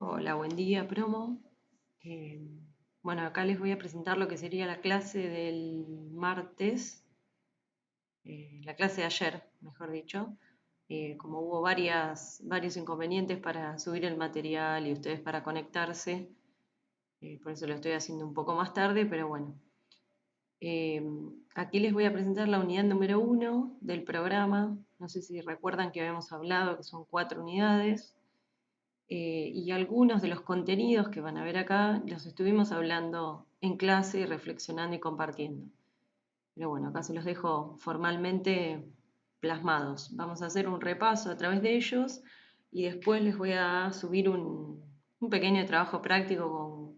Hola, buen día, promo. Eh, bueno, acá les voy a presentar lo que sería la clase del martes, la clase de ayer, mejor dicho. Como hubo varios inconvenientes para subir el material y ustedes para conectarse, por eso lo estoy haciendo un poco más tarde, pero bueno. Eh, Aquí les voy a presentar la unidad número 1 del programa. No sé si recuerdan que habíamos hablado que son 4 unidades. Y algunos de los contenidos que van a ver acá los estuvimos hablando en clase, reflexionando y compartiendo. Pero bueno, acá se los dejo formalmente plasmados. Vamos a hacer un repaso a través de ellos y después les voy a subir un pequeño trabajo práctico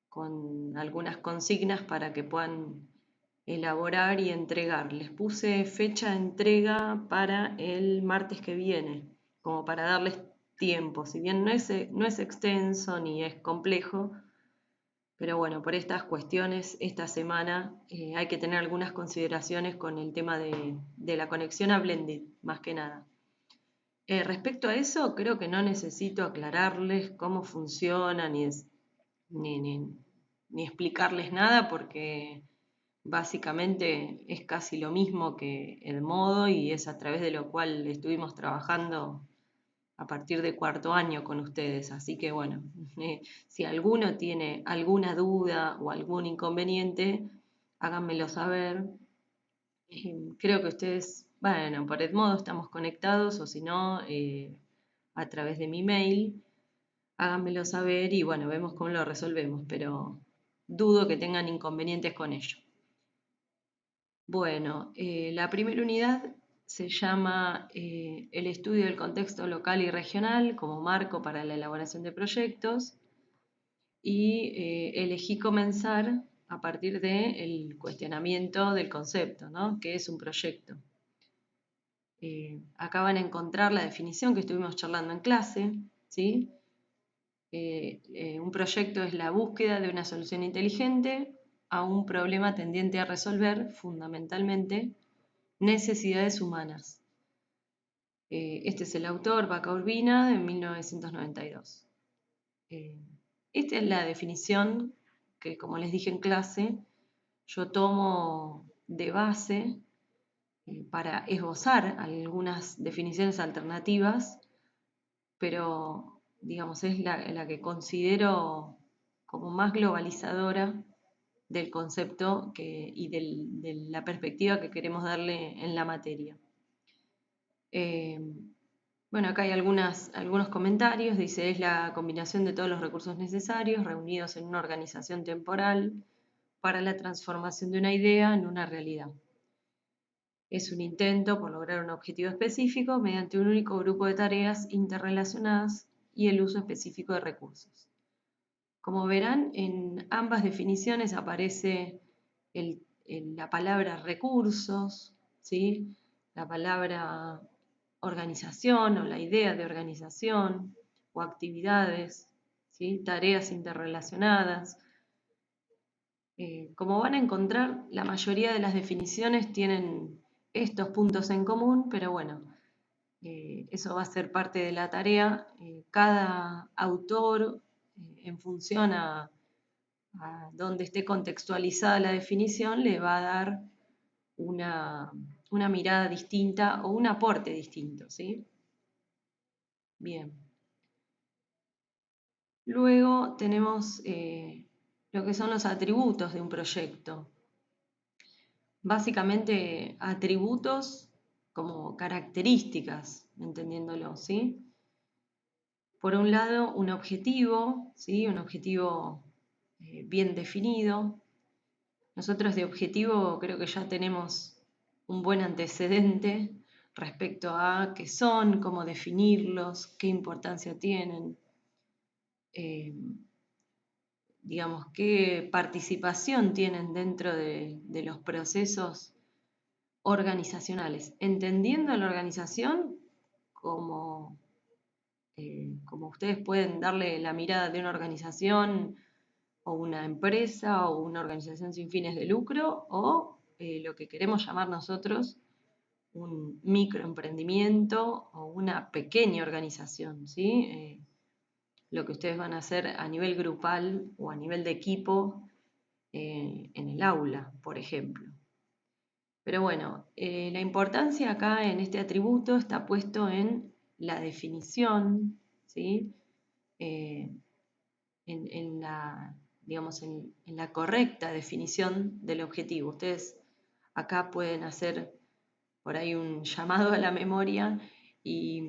con algunas consignas para que puedan elaborar y entregar. Les puse fecha de entrega para el martes que viene, como para darles tiempo. Si bien no es extenso ni es complejo, pero bueno, por estas cuestiones, esta semana hay que tener algunas consideraciones con el tema de la conexión a Blended, más que nada. Respecto a eso, creo que no necesito aclararles cómo funciona ni, ni- ni explicarles nada porque básicamente es casi lo mismo que el modo y es a través de lo cual estuvimos trabajando a partir de cuarto año con ustedes. Así que bueno, si alguno tiene alguna duda o algún inconveniente, háganmelo saber. Creo que ustedes, bueno, por Edmodo estamos conectados o si no, a través de mi mail, háganmelo saber y bueno, vemos cómo lo resolvemos, pero dudo que tengan inconvenientes con ello. Bueno, la primera unidad se llama el estudio del contexto local y regional como marco para la elaboración de proyectos y elegí comenzar a partir del cuestionamiento del concepto, ¿no? ¿Qué es un proyecto? Acá van a encontrar la definición que estuvimos charlando en clase, ¿sí? Un proyecto es la búsqueda de una solución inteligente a un problema tendiente a resolver, fundamentalmente, necesidades humanas. Este es el autor, Baca Urbina, de 1992. Esta es la definición que, como les dije en clase, yo tomo de base para esbozar algunas definiciones alternativas, pero digamos es la que considero como más globalizadora del concepto de la perspectiva que queremos darle en la materia. Eh, bueno, acá hay algunos comentarios. Dice, es la combinación de todos los recursos necesarios reunidos en una organización temporal para la transformación de una idea en una realidad. Es un intento por lograr un objetivo específico mediante un único grupo de tareas interrelacionadas y el uso específico de recursos. Como verán, en ambas definiciones aparece la palabra recursos, ¿sí? La palabra organización o la idea de organización o actividades, ¿sí? Tareas interrelacionadas. Como van a encontrar, la mayoría de las definiciones tienen estos puntos en común, pero bueno, eso va a ser parte de la tarea. Cada autor, en función a donde esté contextualizada la definición, le va a dar una mirada distinta o un aporte distinto, ¿sí? Bien. Luego tenemos lo que son los atributos de un proyecto. Básicamente atributos como características, entendiéndolo, ¿sí? Por un lado, un objetivo, ¿sí? Un objetivo bien definido. Nosotros de objetivo creo que ya tenemos un buen antecedente respecto a qué son, cómo definirlos, qué importancia tienen, eh, digamos, qué participación tienen dentro de los procesos organizacionales, entendiendo la organización como, como ustedes pueden darle la mirada de una organización o una empresa o una organización sin fines de lucro o lo que queremos llamar nosotros un microemprendimiento o una pequeña organización, ¿sí? lo que ustedes van a hacer a nivel grupal o a nivel de equipo en el aula, por ejemplo. Pero bueno, la importancia acá en este atributo está puesto en la definición, ¿sí? En la, digamos, en la correcta definición del objetivo. Ustedes acá pueden hacer por ahí un llamado a la memoria y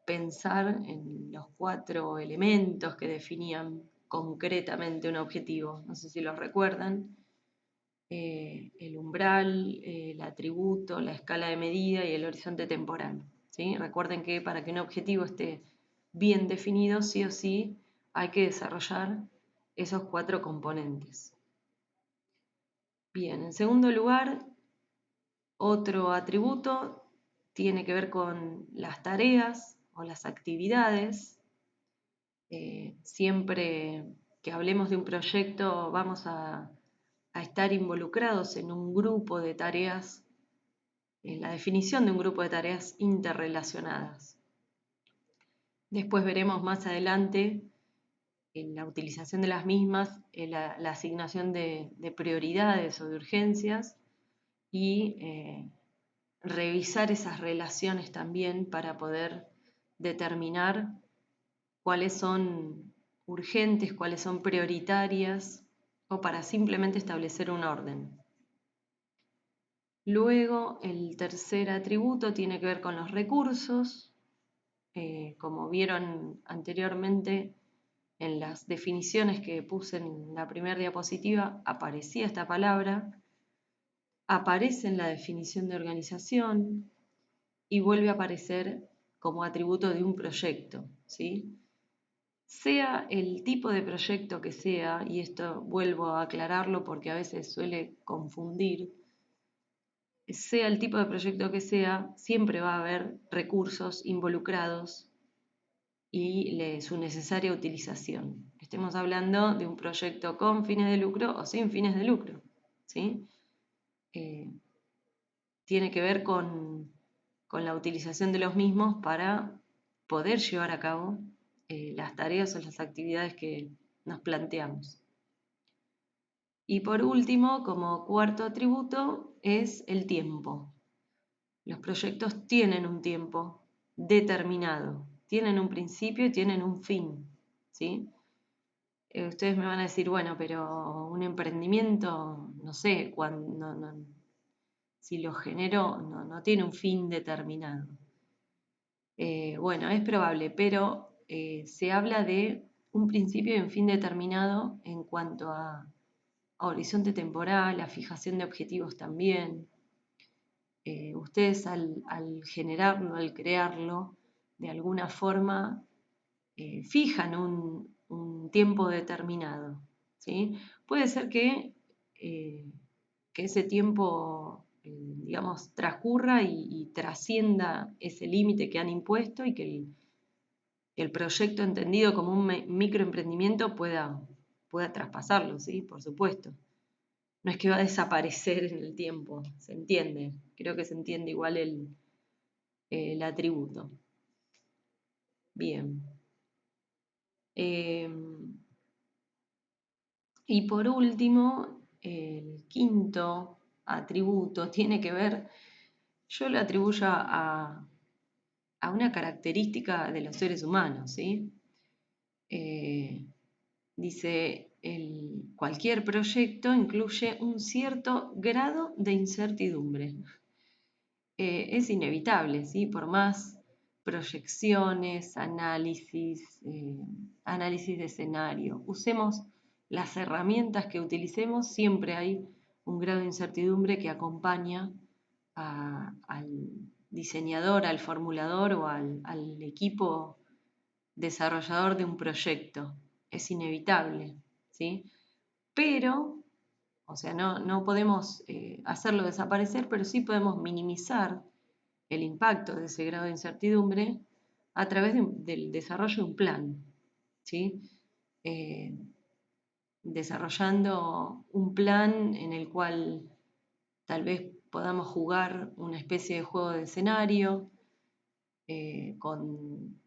pensar en los 4 elementos que definían concretamente un objetivo. No sé si los recuerdan. El umbral, el atributo, la escala de medida y el horizonte temporal, ¿sí? Recuerden que para que un objetivo esté bien definido, sí o sí hay que desarrollar esos 4 componentes. Bien, en segundo lugar, otro atributo tiene que ver con las tareas o las actividades. Siempre que hablemos de un proyecto vamos a estar involucrados en un grupo de tareas, en la definición de un grupo de tareas interrelacionadas. Después veremos más adelante en la utilización de las mismas, la asignación de prioridades o de urgencias y revisar esas relaciones también para poder determinar cuáles son urgentes, cuáles son prioritarias o para simplemente establecer un orden. Luego, el tercer atributo tiene que ver con los recursos. Como vieron anteriormente, en las definiciones que puse en la primera diapositiva, aparecía esta palabra, aparece en la definición de organización y vuelve a aparecer como atributo de un proyecto, ¿sí? Sea el tipo de proyecto que sea, y esto vuelvo a aclararlo porque a veces suele confundir, sea el tipo de proyecto que sea, siempre va a haber recursos involucrados y su necesaria utilización. Estemos hablando de un proyecto con fines de lucro o sin fines de lucro, ¿sí? Tiene que ver con la utilización de los mismos para poder llevar a cabo las tareas o las actividades que nos planteamos. Y por último, como cuarto atributo, es el tiempo. Los proyectos tienen un tiempo determinado, tienen un principio y tienen un fin, ¿sí? Ustedes me van a decir, bueno, pero un emprendimiento, no sé, si lo genero, no tiene un fin determinado. Bueno, es probable, pero se habla de un principio y un fin determinado en cuanto a horizonte temporal, a fijación de objetivos también. Ustedes al generarlo, al crearlo, de alguna forma fijan un tiempo determinado, ¿sí? Puede ser que ese tiempo, digamos, transcurra y trascienda ese límite que han impuesto y que el proyecto entendido como un microemprendimiento pueda traspasarlo, ¿sí? Por supuesto. No es que va a desaparecer en el tiempo, se entiende. Creo que se entiende igual el atributo. Bien. Y por último, el quinto atributo tiene que ver, yo lo atribuyo a una característica de los seres humanos, ¿sí? Dice, cualquier proyecto incluye un cierto grado de incertidumbre. Es inevitable, ¿sí? Por más proyecciones, análisis de escenario, usemos las herramientas que utilicemos, siempre hay un grado de incertidumbre que acompaña al diseñador, al formulador o al equipo desarrollador de un proyecto. Es inevitable, ¿sí? Pero, o sea, no podemos hacerlo desaparecer, pero sí podemos minimizar el impacto de ese grado de incertidumbre a través del desarrollo de un plan, ¿sí? Desarrollando un plan en el cual tal vez podamos jugar una especie de juego de escenario con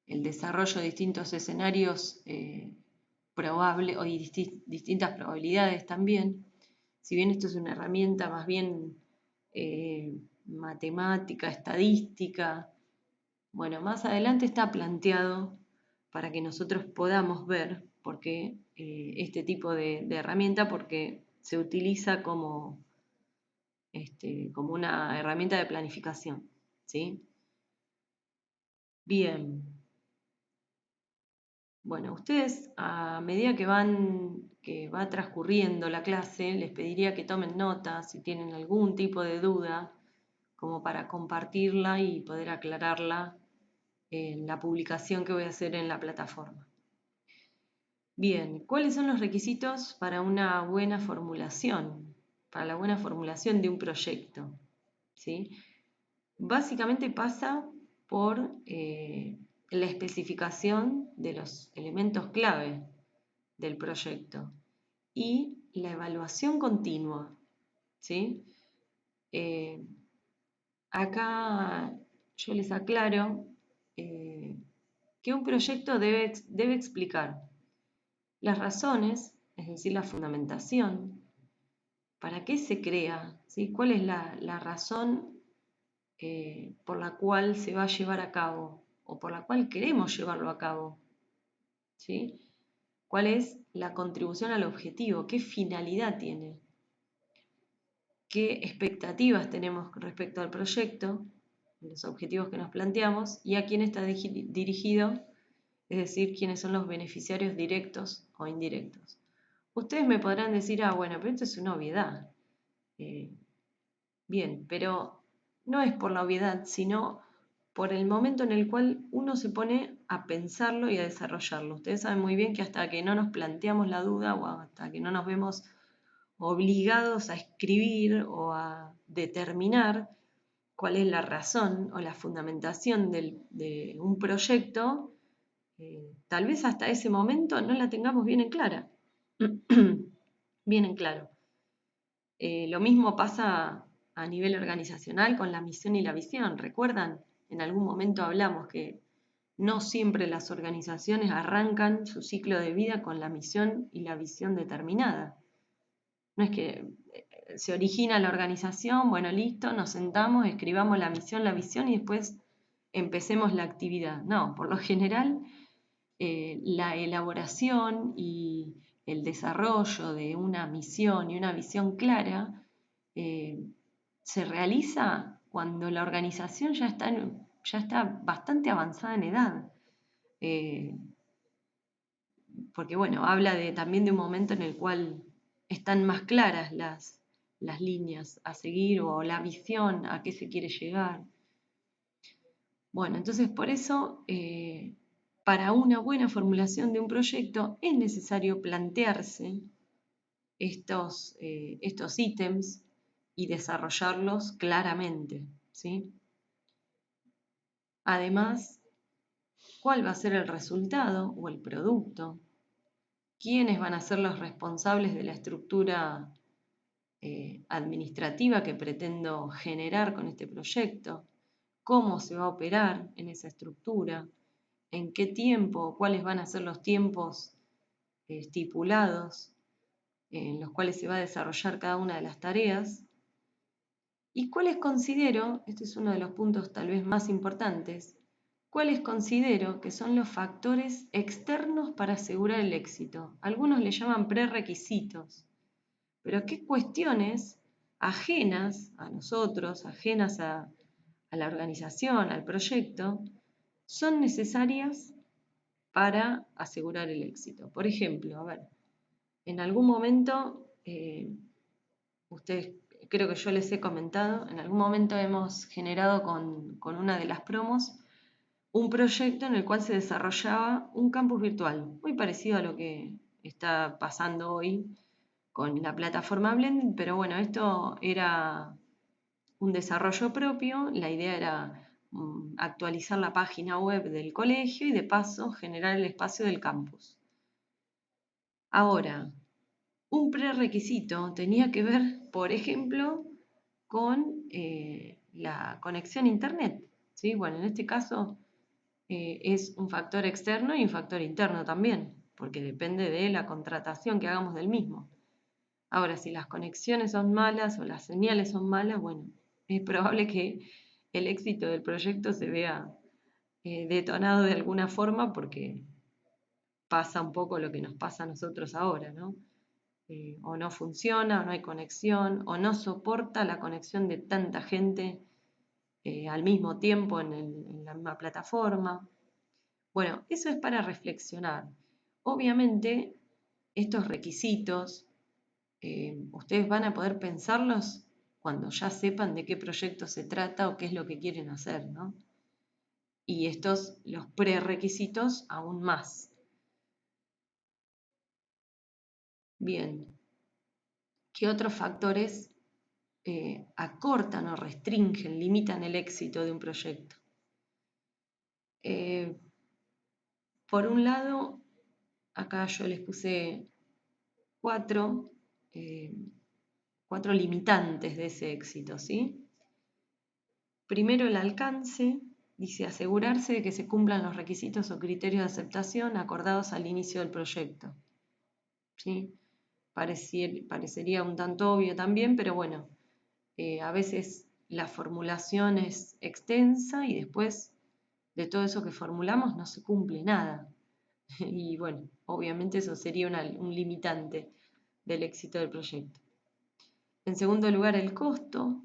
el desarrollo de distintos escenarios probables o distintas probabilidades también. Si bien esto es una herramienta más bien matemática, estadística, bueno, más adelante está planteado para que nosotros podamos ver por qué este tipo de herramienta, porque se utiliza como una herramienta de planificación, ¿sí? Bien. Bueno, ustedes a medida que va transcurriendo la clase, les pediría que tomen notas si tienen algún tipo de duda, como para compartirla y poder aclararla en la publicación que voy a hacer en la plataforma. Bien, ¿cuáles son los requisitos para una buena formulación? Para la buena formulación de un proyecto, ¿sí? Básicamente pasa por la especificación de los elementos clave del proyecto y la evaluación continua, ¿sí? Acá yo les aclaro que un proyecto debe explicar las razones, es decir, la fundamentación, para qué se crea, ¿sí? ¿Cuál es la razón por la cual se va a llevar a cabo o por la cual queremos llevarlo a cabo, ¿sí? ¿Cuál es la contribución al objetivo? ¿Qué finalidad tiene? ¿Qué expectativas tenemos respecto al proyecto, los objetivos que nos planteamos y a quién está dirigido, es decir, quiénes son los beneficiarios directos o indirectos? Ustedes me podrán decir, bueno, pero esto es una obviedad. Bien, pero no es por la obviedad, sino por el momento en el cual uno se pone a pensarlo y a desarrollarlo. Ustedes saben muy bien que hasta que no nos planteamos la duda o hasta que no nos vemos obligados a escribir o a determinar cuál es la razón o la fundamentación de un proyecto, tal vez hasta ese momento no la tengamos bien en clara. Bien en claro. Lo mismo pasa a nivel organizacional con la misión y la visión. ¿Recuerdan? En algún momento hablamos que no siempre las organizaciones arrancan su ciclo de vida con la misión y la visión determinada. No es que se origina la organización, bueno, listo, nos sentamos, escribamos la misión, la visión y después empecemos la actividad. No, por lo general la elaboración y el desarrollo de una misión y una visión clara se realiza cuando la organización ya está bastante avanzada en edad. Porque bueno, habla también de un momento en el cual están más claras las líneas a seguir o la visión a qué se quiere llegar. Bueno, entonces por eso, para una buena formulación de un proyecto es necesario plantearse estos ítems y desarrollarlos claramente, ¿sí? Además, ¿cuál va a ser el resultado o el producto? ¿Quiénes van a ser los responsables de la estructura administrativa que pretendo generar con este proyecto? ¿Cómo se va a operar en esa estructura? ¿En qué tiempo? ¿Cuáles van a ser los tiempos estipulados en los cuales se va a desarrollar cada una de las tareas? ¿Y cuáles considero, este es uno de los puntos tal vez más importantes, cuáles considero que son los factores externos para asegurar el éxito? Algunos le llaman prerequisitos, pero ¿qué cuestiones ajenas a nosotros, ajenas a la organización, al proyecto, son necesarias para asegurar el éxito? Por ejemplo, a ver, en algún momento, ustedes, creo que yo les he comentado, en algún momento hemos generado con una de las promos un proyecto en el cual se desarrollaba un campus virtual, muy parecido a lo que está pasando hoy con la plataforma Blended, pero bueno, esto era un desarrollo propio, la idea era actualizar la página web del colegio y de paso generar el espacio del campus. Ahora, un prerequisito tenía que ver, por ejemplo, con la conexión a Internet, ¿sí? Bueno, en este caso es un factor externo y un factor interno también, porque depende de la contratación que hagamos del mismo. Ahora, si las conexiones son malas o las señales son malas, bueno, es probable que el éxito del proyecto se vea detonado de alguna forma porque pasa un poco lo que nos pasa a nosotros ahora, ¿no? O no funciona, o no hay conexión, o no soporta la conexión de tanta gente al mismo tiempo en la misma plataforma. Bueno, eso es para reflexionar. Obviamente, estos requisitos ustedes van a poder pensarlos cuando ya sepan de qué proyecto se trata o qué es lo que quieren hacer, ¿no? Y estos, los prerequisitos, aún más. Bien, ¿qué otros factores acortan o restringen, limitan el éxito de un proyecto? Por un lado, acá yo les puse cuatro, eh, cuatro limitantes de ese éxito, ¿sí? Primero, el alcance, dice asegurarse de que se cumplan los requisitos o criterios de aceptación acordados al inicio del proyecto, ¿sí? Parecería un tanto obvio también, pero bueno, a veces la formulación es extensa y después de todo eso que formulamos no se cumple nada. Y bueno, obviamente eso sería un limitante del éxito del proyecto. En segundo lugar, el costo,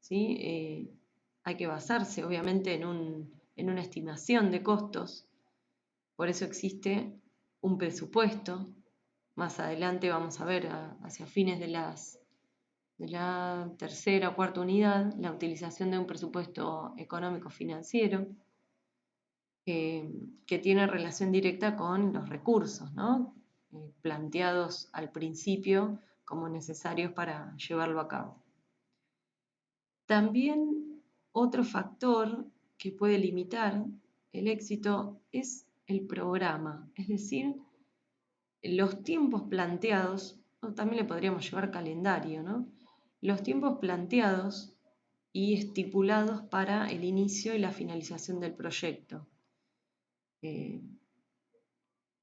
¿sí? Hay que basarse obviamente en una estimación de costos, por eso existe un presupuesto. Más adelante vamos a ver hacia fines de la tercera o cuarta unidad la utilización de un presupuesto económico financiero que tiene relación directa con los recursos, ¿no? Planteados al principio como necesarios para llevarlo a cabo. También otro factor que puede limitar el éxito es el programa, es decir, los tiempos planteados, o también le podríamos llevar calendario, ¿no? Los tiempos planteados y estipulados para el inicio y la finalización del proyecto.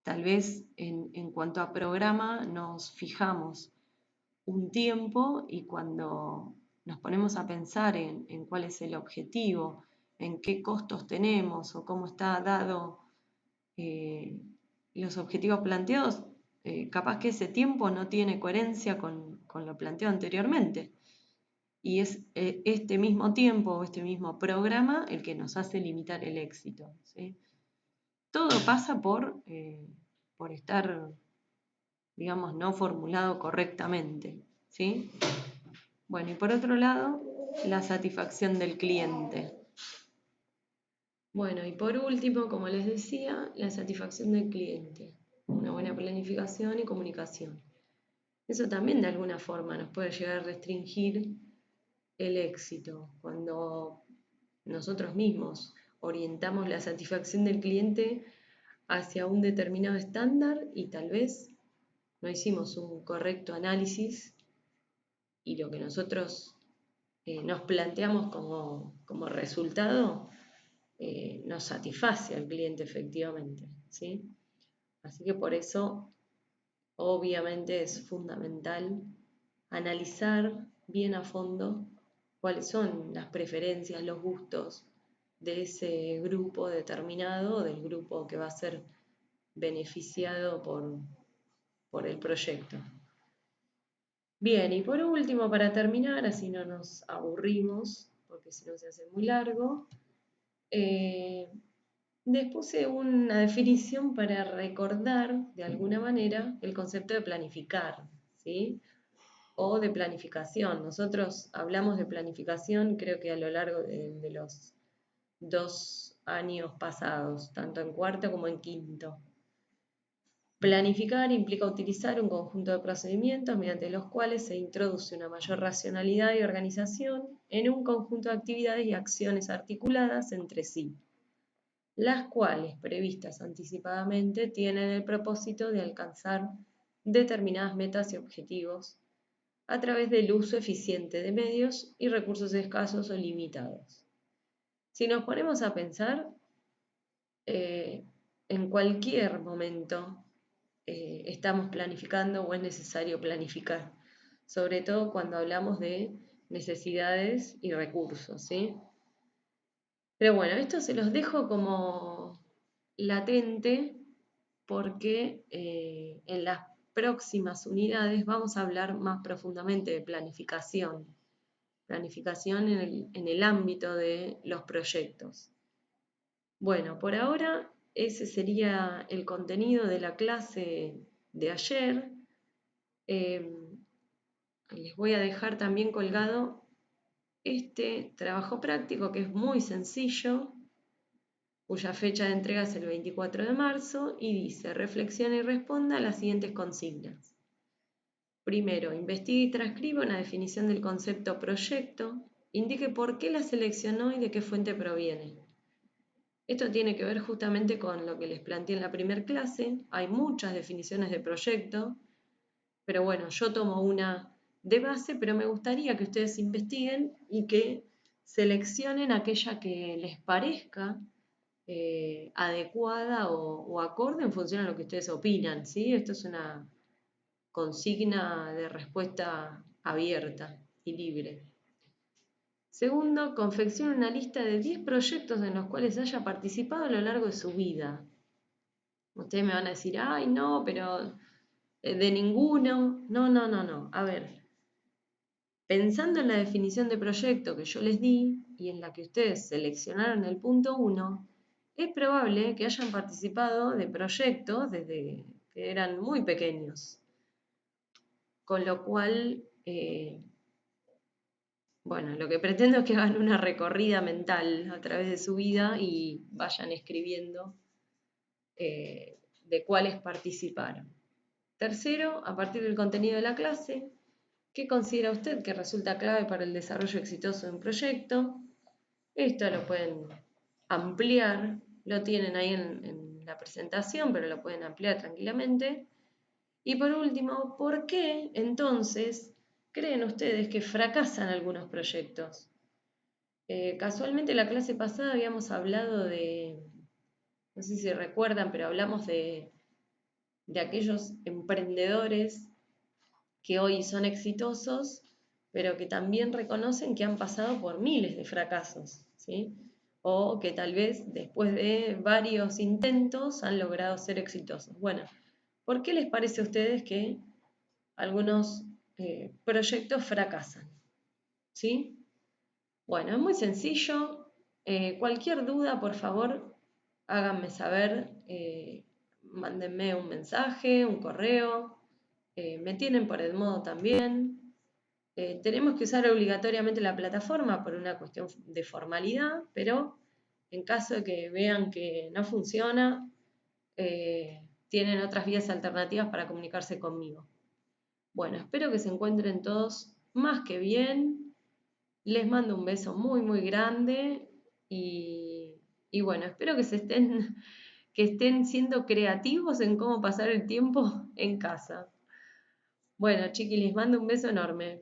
Tal vez en cuanto a programa nos fijamos un tiempo y cuando nos ponemos a pensar en cuál es el objetivo, en qué costos tenemos o cómo está dado los objetivos planteados, capaz que ese tiempo no tiene coherencia con lo planteado anteriormente. Y es este mismo tiempo o este mismo programa el que nos hace limitar el éxito, ¿sí? Todo pasa por estar, digamos, no formulado correctamente, ¿sí? Bueno, y por otro lado, la satisfacción del cliente. Bueno, y por último, como les decía, la satisfacción del cliente. Una buena planificación y comunicación. Eso también de alguna forma nos puede llegar a restringir el éxito. Cuando nosotros mismos orientamos la satisfacción del cliente hacia un determinado estándar y tal vez no hicimos un correcto análisis y lo que nosotros nos planteamos como resultado nos satisface al cliente efectivamente, ¿sí? Así que por eso obviamente es fundamental analizar bien a fondo cuáles son las preferencias, los gustos de ese grupo determinado, del grupo que va a ser beneficiado por el proyecto. Bien, y por último, para terminar, así no nos aburrimos, porque si no se hace muy largo, les puse una definición para recordar de alguna manera el concepto de planificar, ¿sí? O de planificación. Nosotros hablamos de planificación creo que a lo largo de los 2 años pasados, tanto en cuarto como en quinto. Planificar implica utilizar un conjunto de procedimientos mediante los cuales se introduce una mayor racionalidad y organización en un conjunto de actividades y acciones articuladas entre sí, las cuales, previstas anticipadamente, tienen el propósito de alcanzar determinadas metas y objetivos a través del uso eficiente de medios y recursos escasos o limitados. Si nos ponemos a pensar, en cualquier momento estamos planificando o es necesario planificar, sobre todo cuando hablamos de necesidades y recursos, ¿sí? Pero bueno, esto se los dejo como latente porque en las próximas unidades vamos a hablar más profundamente de planificación, planificación en el ámbito de los proyectos. Bueno, por ahora ese sería el contenido de la clase de ayer. Les voy a dejar también colgado este trabajo práctico que es muy sencillo, cuya fecha de entrega es el 24 de marzo y dice: reflexiona y responda a las siguientes consignas. Primero, investigue y transcriba una definición del concepto proyecto, indique por qué la seleccionó y de qué fuente proviene. Esto tiene que ver justamente con lo que les planteé en la primera clase. Hay muchas definiciones de proyecto, pero bueno, yo tomo una de base, pero me gustaría que ustedes investiguen y que seleccionen aquella que les parezca adecuada o acorde en función a lo que ustedes opinan, ¿sí? Esto es una consigna de respuesta abierta y libre. Segundo, confeccione una lista de 10 proyectos en los cuales haya participado a lo largo de su vida. Ustedes me van a decir: ay, no, pero de ninguno. No. A ver, pensando en la definición de proyecto que yo les di y en la que ustedes seleccionaron el punto 1, es probable que hayan participado de proyectos desde que eran muy pequeños. Con lo cual, bueno, lo que pretendo es que hagan una recorrida mental a través de su vida y vayan escribiendo de cuáles participaron. Tercero, a partir del contenido de la clase, ¿qué considera usted que resulta clave para el desarrollo exitoso de un proyecto? Esto lo pueden ampliar, lo tienen ahí en la presentación, pero lo pueden ampliar tranquilamente. Y por último, ¿por qué entonces creen ustedes que fracasan algunos proyectos? Casualmente la clase pasada habíamos hablado de, no sé si recuerdan, pero hablamos de aquellos emprendedores que hoy son exitosos, pero que también reconocen que han pasado por miles de fracasos, ¿sí? O que tal vez después de varios intentos han logrado ser exitosos. Bueno, ¿por qué les parece a ustedes que algunos proyectos fracasan? ¿Sí? Bueno, es muy sencillo. Cualquier duda, por favor, háganme saber. Mándenme un mensaje, un correo. Me tienen por Edmodo también. Tenemos que usar obligatoriamente la plataforma por una cuestión de formalidad, pero en caso de que vean que no funciona, tienen otras vías alternativas para comunicarse conmigo. Bueno, espero que se encuentren todos más que bien. Les mando un beso muy, muy grande y bueno, espero que estén siendo creativos en cómo pasar el tiempo en casa. Bueno, chiquis, les mando un beso enorme.